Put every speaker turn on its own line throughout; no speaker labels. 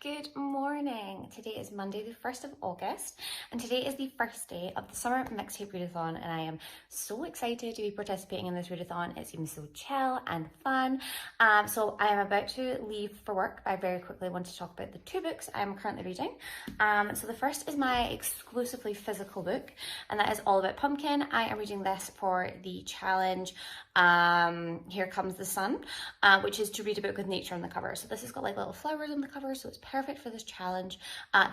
Good morning. Today is Monday, the 1st of August, and today is the first day of the Summer MixTape Readathon, and I am so excited to be participating in this readathon. It seems so chill and fun. So I am about to leave for work, but I very quickly want to talk about the two books I am currently reading. So the first is my exclusively physical book, and that is All About Pumpkin. I am reading this for the challenge Here Comes the Sun, which is to read a book with nature on the cover. So this has got like little flowers on the cover, so it's perfect for this challenge.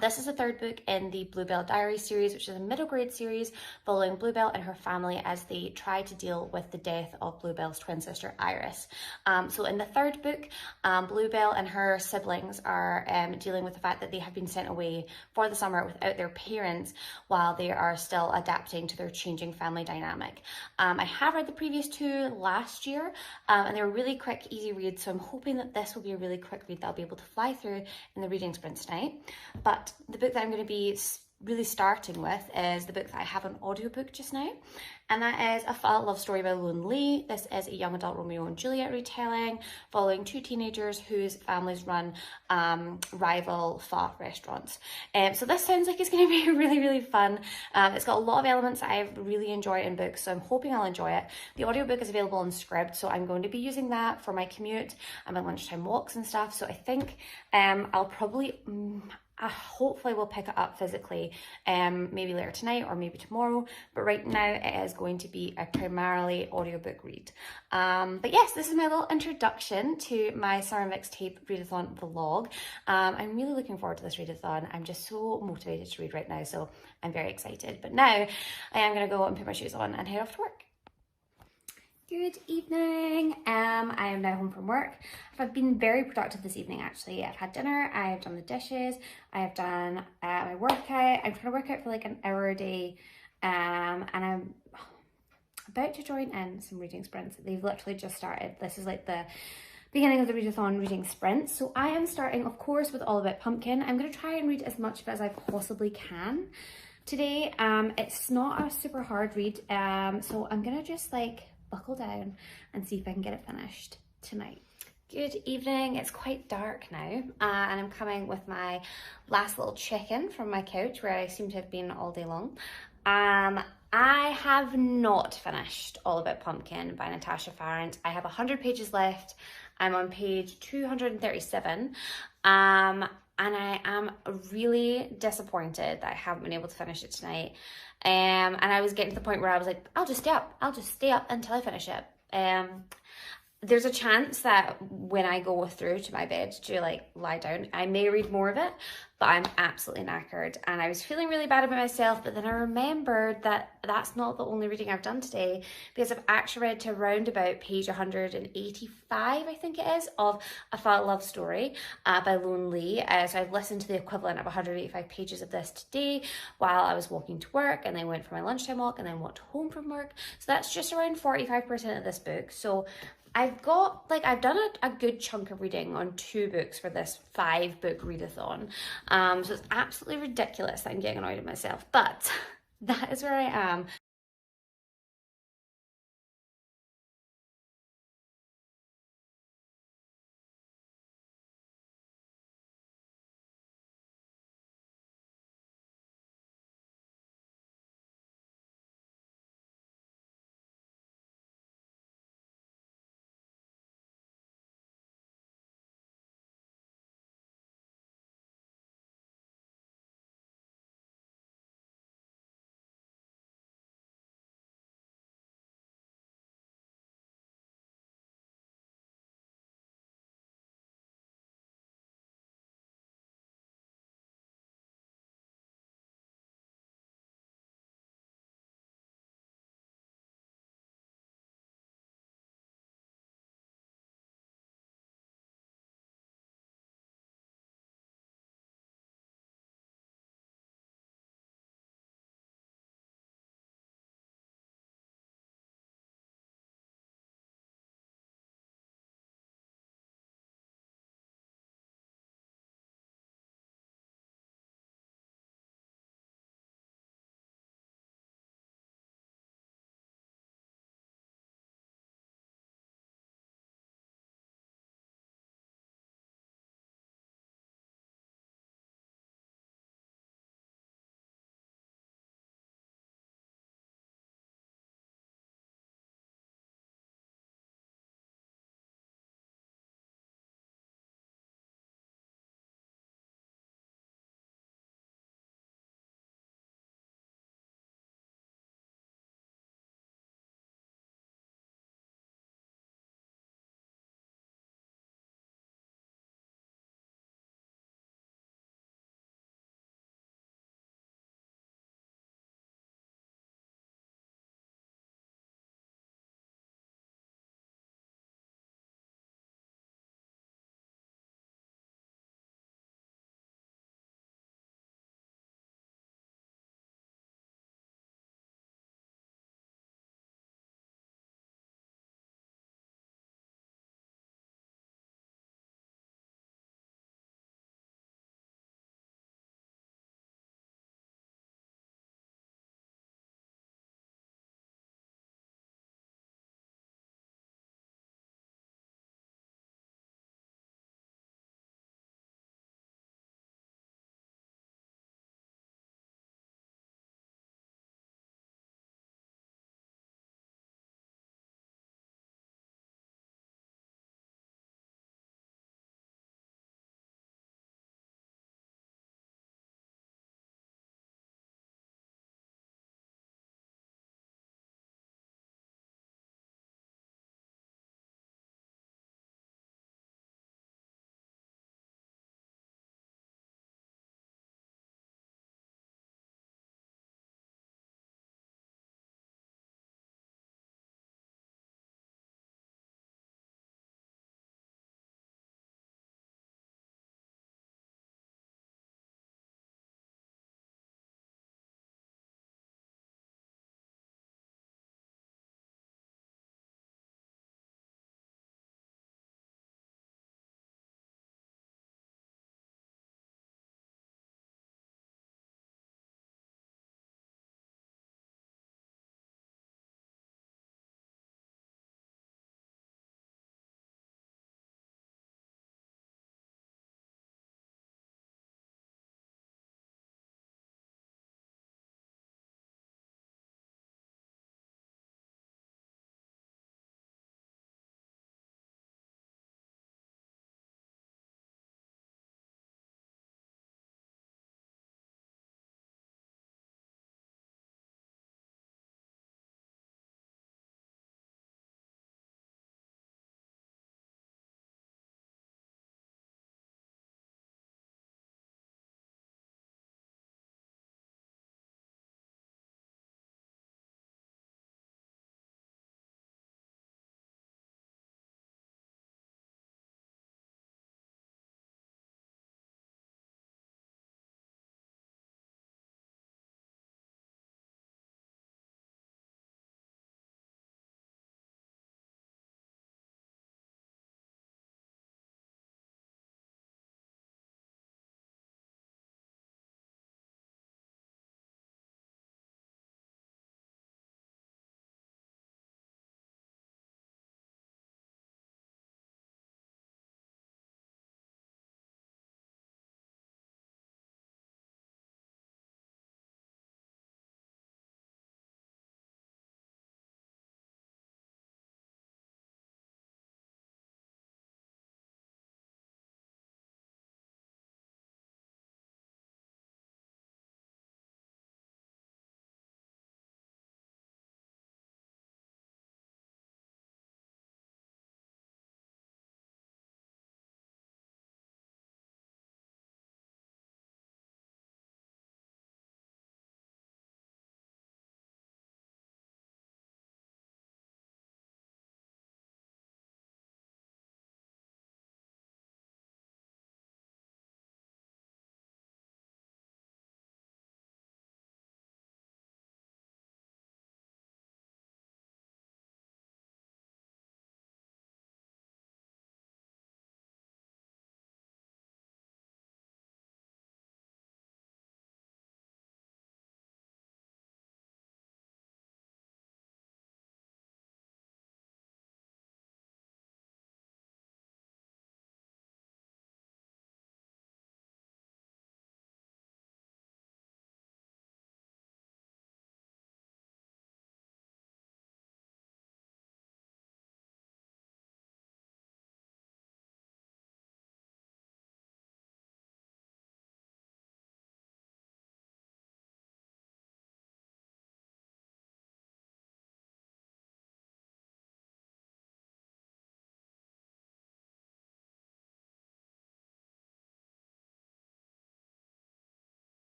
This is the third book in the Bluebell Diary series, which is a middle grade series following Bluebell and her family as they try to deal with the death of Bluebell's twin sister Iris. So in the third book, Bluebell and her siblings are dealing with the fact that they have been sent away for the summer without their parents while they are still adapting to their changing family dynamic. I have read the previous two last year, and they were really quick, easy reads, so I'm hoping that this will be a really quick read that I'll be able to fly through in the reading sprint tonight. But the book that I'm going to be really starting with is the book that I have on audiobook just now, and that is A Fat Love Story by Lone Lee. This is a young adult Romeo and Juliet retelling following two teenagers whose families run rival pho restaurants. So this sounds like it's going to be really fun. It's got a lot of elements that I really enjoy in books, so I'm hoping I'll enjoy it. The audiobook is available on Scribd, so I'm going to be using that for my commute and my lunchtime walks and stuff. So I think I'll probably hopefully we'll pick it up physically maybe later tonight or maybe tomorrow, but right now it is going to be a primarily audiobook read. But yes, this is my little introduction to my Summer MixTape Readathon vlog. I'm really looking forward to this readathon. I'm just so motivated to read right now, so I'm very excited. But now I am going to go and put my shoes on and head off to work. Good evening. I am now home from work. I've been very productive this evening actually. I've had dinner, I've done the dishes, I have done my workout. I'm trying to work out for like an hour a day, and I'm about to join in some reading sprints. They've literally just started. This is like the beginning of the readathon reading sprint. So I am starting, of course, with All About Pumpkin. I'm going to try and read as much of it as I possibly can today. It's not a super hard read, so I'm going to just like buckle down and see if I can get it finished tonight. Good evening. It's quite dark now, and I'm coming with my last little check-in from my couch where I seem to have been all day long. I have not finished All About Pumpkin by Natasha Farrant. I have 100 pages left. I'm on page 237, and I am really disappointed that I haven't been able to finish it tonight. And I was getting to the point where I was like, I'll just stay up until I finish it. There's a chance that when I go through to my bed to like lie down, I may read more of it, but I'm absolutely knackered. And I was feeling really bad about myself, but then I remembered that that's not the only reading I've done today, because I've actually read to around about page 185, I think it is, of A Fat Love Story by Lone Lee. So I've listened to the equivalent of 185 pages of this today while I was walking to work, and then went for my lunchtime walk, and then walked home from work. So that's just around 45% of this book. So I've done a good chunk of reading on 2 books for this 5-book readathon. So it's absolutely ridiculous that I'm getting annoyed at myself, but that is where I am.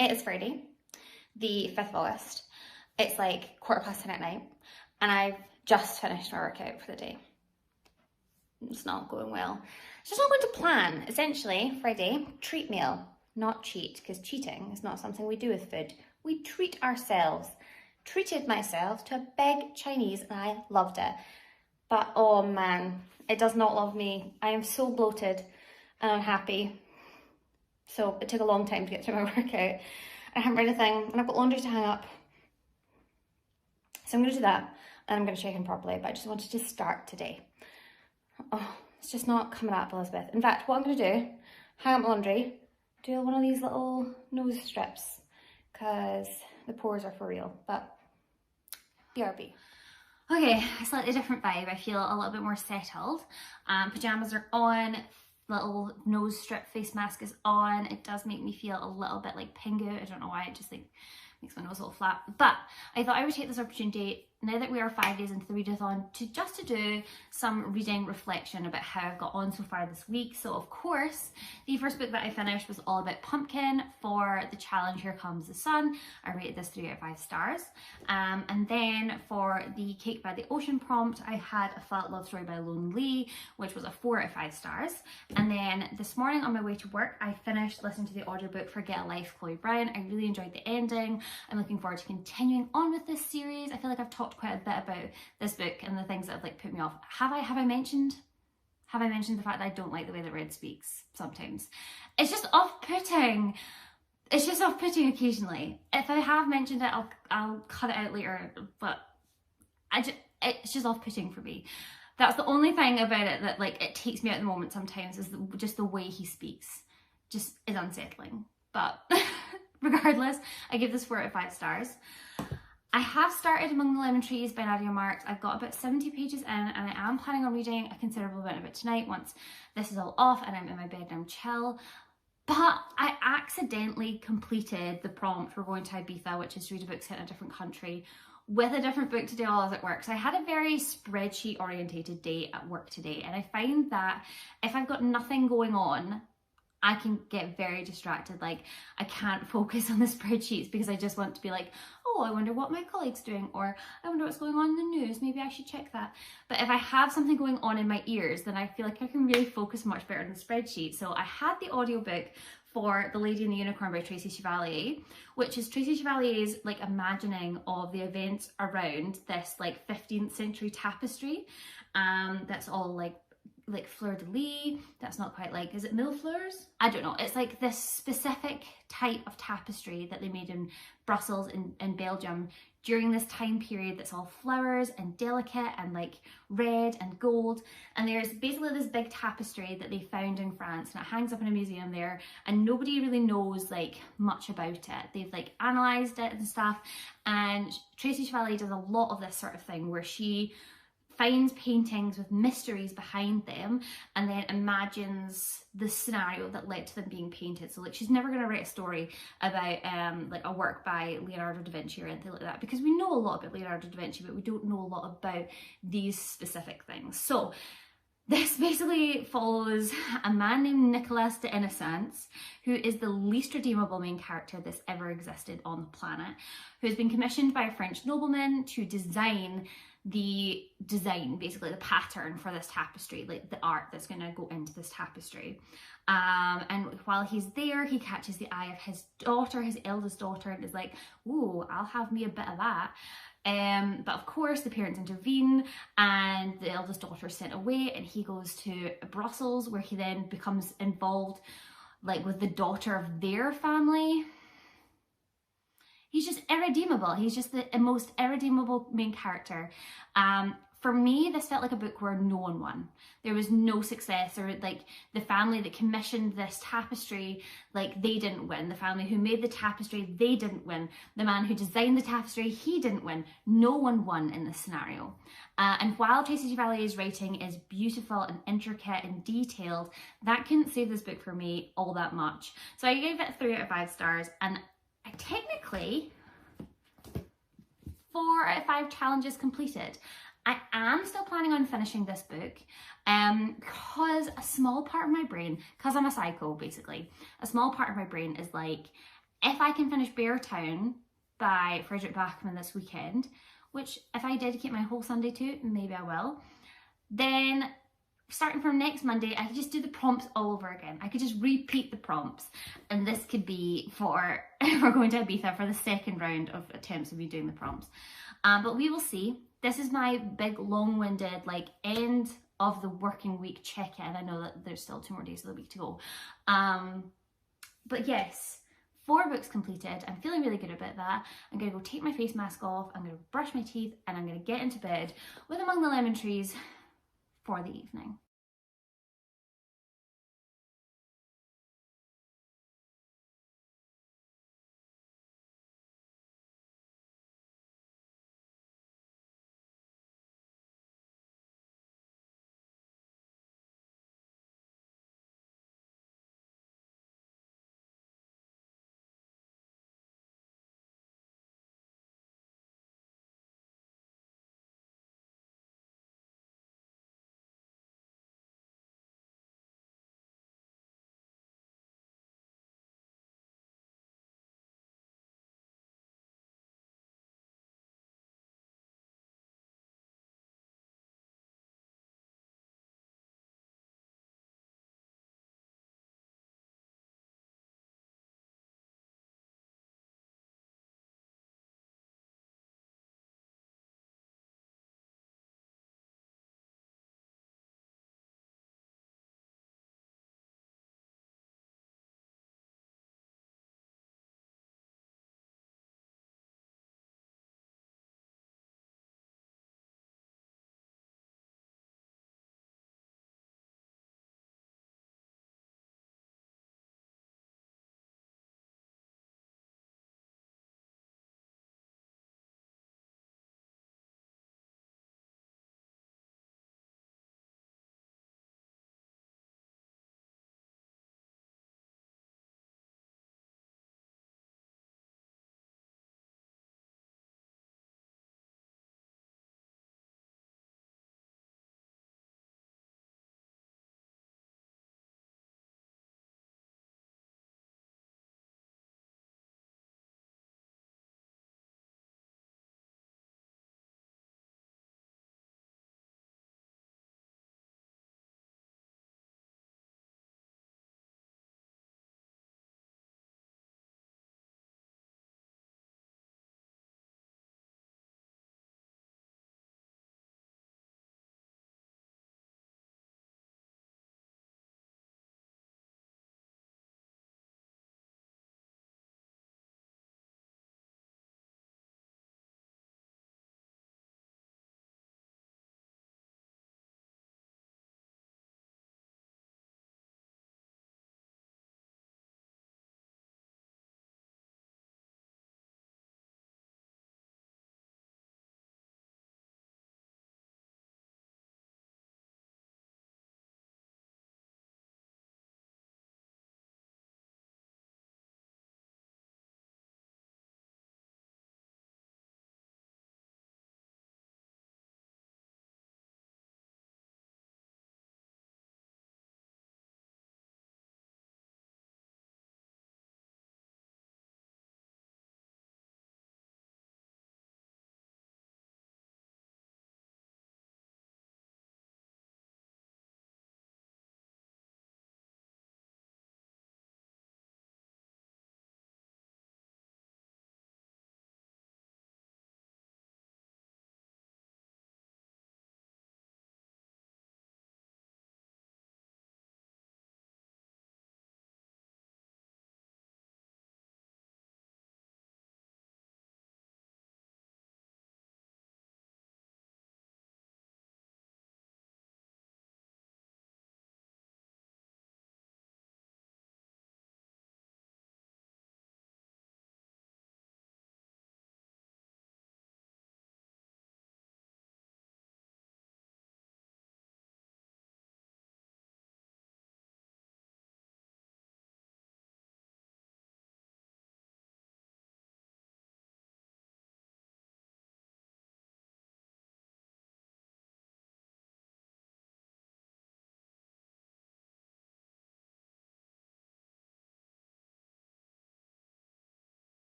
It is Friday, the 5th of August. It's like 10:15 at night, and I've just finished my workout for the day. It's not going well. It's just not going to plan. Essentially, Friday, treat meal, not cheat, because cheating is not something we do with food. We treat ourselves. Treated myself to a big Chinese, and I loved it. But oh man, it does not love me. I am so bloated and unhappy. So it took a long time to get through my workout. I haven't read a thing, and I've got laundry to hang up. So I'm going to do that, and I'm going to check in properly, but I just wanted to start today. Oh, it's just not coming up, Elizabeth. In fact, what I'm going to do, hang up my laundry, do one of these little nose strips, because the pores are for real, but BRB. Okay, a slightly different vibe. I feel a little bit more settled. Pajamas are on, little nose strip face mask is on. It does make me feel a little bit like Pingu. I don't know why, it just like makes my nose a little flat. But I thought I would take this opportunity, now that we are 5 days into the readathon, to do some reading reflection about how I've got on so far this week. So of course, the first book that I finished was all about pumpkin for the challenge Here Comes the Sun. I rated this 3 out of 5 stars. And then for the Cake by the Ocean prompt, I had A Flat Love Story by Lone Lee, which was a 4 out of 5 stars. And then this morning on my way to work, I finished listening to the audiobook for Get a Life, Chloe Brown. I really enjoyed the ending. I'm looking forward to continuing on with this series. I feel like I've talked quite a bit about this book and the things that have like put me off. Have I mentioned the fact that I don't like the way that Red speaks sometimes? It's just off-putting. It's just off-putting occasionally. If I have mentioned it, I'll cut it out later, but it's just off-putting for me. That's the only thing about it that like it takes me out of the moment sometimes, is just the way he speaks just is unsettling. But regardless, I give this 4 out of 5 stars. I have started Among the Lemon Trees by Nadia. I've got about 70 pages in, and I am planning on reading a considerable amount of it tonight once this is all off and I'm in my bed and I'm chill. But I accidentally completed the prompt for going to Ibiza, which is to read a book set in a different country, with a different book to do all as it works. I had a very spreadsheet orientated day at work today, and I find that if I've got nothing going on, I can get very distracted. Like, I can't focus on the spreadsheets because I just want to be like, oh, I wonder what my colleague's doing, or I wonder what's going on in the news, maybe I should check that. But if I have something going on in my ears, then I feel like I can really focus much better on the spreadsheet. So I had the audiobook for The Lady and the Unicorn by Tracy Chevalier, which is Tracy Chevalier's like imagining of the events around this like 15th century tapestry. That's all like fleur-de-lis, that's not quite like, is it millefleurs? I don't know. It's like this specific type of tapestry that they made in Brussels in Belgium during this time period that's all flowers and delicate and like red and gold. And there's basically this big tapestry that they found in France, and it hangs up in a museum there, and nobody really knows like much about it. They've like analysed it and stuff, and Tracy Chevalier does a lot of this sort of thing where she finds paintings with mysteries behind them and then imagines the scenario that led to them being painted. So like, she's never going to write a story about like a work by Leonardo da Vinci or anything like that, because we know a lot about Leonardo da Vinci, but we don't know a lot about these specific things. So this basically follows a man named Nicolas de Innocence, who is the least redeemable main character that's ever existed on the planet, who has been commissioned by a French nobleman to design basically the pattern for this tapestry, like the art that's going to go into this tapestry. And while he's there, he catches the eye of his daughter, his eldest daughter, and is like, ooh, I'll have me a bit of that. But of course the parents intervene and the eldest daughter is sent away, and he goes to Brussels, where he then becomes involved like with the daughter of their family. He's just irredeemable. He's just the most irredeemable main character. For me, this felt like a book where no one won. There was no success, or like the family that commissioned this tapestry, like they didn't win. The family who made the tapestry, they didn't win. The man who designed the tapestry, he didn't win. No one won in this scenario. And while Tracy Chevalier's writing is beautiful and intricate and detailed, that couldn't save this book for me all that much. So I gave it 3 out of 5 stars, and I technically 4 out of 5 challenges completed. I am still planning on finishing this book because a small part of my brain, because I'm a psycho basically, a small part of my brain is like, if I can finish Beartown by Frederick Bachman this weekend, which if I dedicate my whole Sunday to it, maybe I will, then starting from next Monday, I could just do the prompts all over again. I could just repeat the prompts, and this could be for, if we're going to Ibiza, for the second round of attempts of me doing the prompts. But we will see. This is my big long-winded like end of the working week check-in. I know that there's still 2 more days of the week to go. But yes, 4 books completed. I'm feeling really good about that. I'm gonna go take my face mask off, I'm gonna brush my teeth, and I'm gonna get into bed with Among the Lemon Trees for the evening.